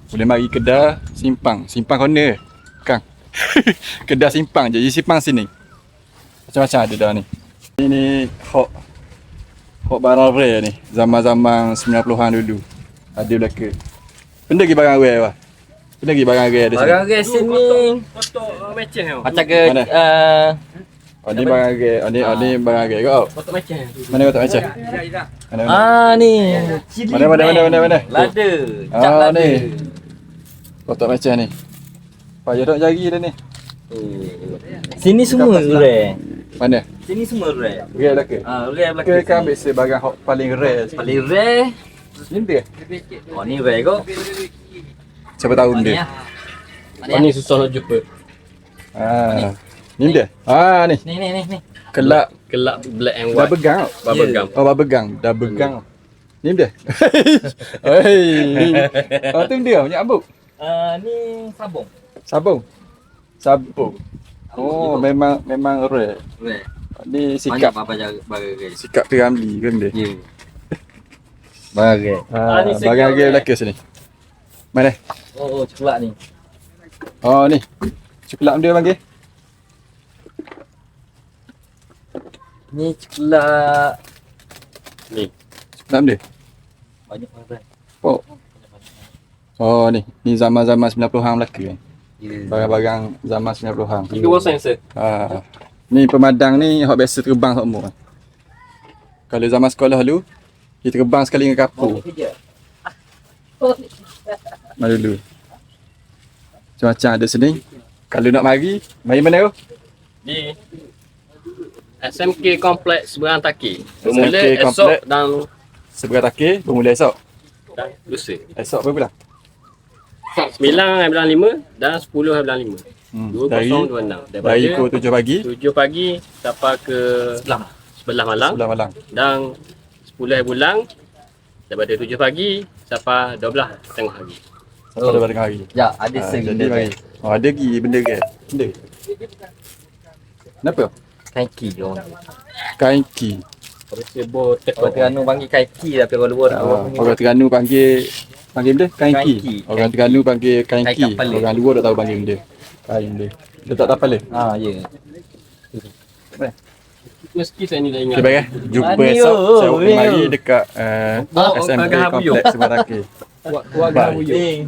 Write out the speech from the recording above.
Boleh mari Kedah Simpang. Simpang corner. Kang. Kedah Simpang je. Simpang sini. Macam-macam ada dah ni. Ini hok barang rare ni. Zaman-zaman 90-an dulu. Ada belaka. Benda lagi barang rare apa? Benda lagi barang rare ada sini. Barang rare sini Kotak macam tu. macam ke Oh ni barang rare. Ni barang rare kau. Kotak macam tu. Mana kotak macam? Mana? ni cili Mana? lada cap Ah lada ni. Kotak macam ni. Payah tak jari dah ni. sini semua rare. Mana? Sini semua rare. Rare belaka. Rare belaka. Ke kan ambil sebarang hok paling rare. Paling rare. Ni dia. Oh ni rare kau. Siapa tahu dia? Ni susah nak jumpa. Ah. Ni dia. Ah ni. Ni. Kelak Kelak black and dah white. begang. Bubble gum. Oh, begang. Dah begang. Ni dia. Hei. Oh, tu dia punya ambuk. Ni sabung. Sabung. Oh, memang rare. Rare. Ni Banyak sikap barang rare. sikap Piramli kan dia. Ya. Barang rare. ni sikap Barang rare rare. belaka sini. Mana? Oh, coklat ni. Oh, ni. Coklat dia panggil. Ni coklat Ni. Coklat dia. banyak barang. Oh. Oh, ni. Ni zaman-zaman 90-an belaka kan. Ya. Barang-barang zaman 90-an. 3% sir. Ni pemadang ni hak biasa terbang semua. Kalau zaman sekolah dulu, dia terbang sekali dengan kapur. Mari dulu. Macam-macam ada sini. Kalau nak mari mana tu? Di SMK Kompleks Berantaki. Bermula SMK esok Kompleks. dan Seberat akhir, bermula esok. lusa. Esok berapa bulan? 9.5 dan 10.5. 2026. Dari pukul 7 pagi 7 pagi sampai ke sebelah malam sebelah malam. dan 10 bulan daripada 7 pagi sampai 12 tengah hari. Sampai pada tengah hari. Ya, ada Jadi benda mari. Oh, ada lagi benda ke? Benda. Kenapa? kaiki orang. Kain ki. Kalau sebut Orang Terengganu panggil kaiki tapi orang luar Orang Terengganu panggil benda kain Kain ki. ki. Orang Terengganu panggil kain Kain ki. kapal. Orang luar tak tahu panggil benda. Kain dia. Dia tak tapal dia. ya. meski saya ni dah ingat. Okay, baik. Jumpa Mari, esok. oh, Saya oh, mari dekat Oh, SMK Kedah Habuyung. Kompleks Seberat Akhir. Keluarga Bye. Habuyung.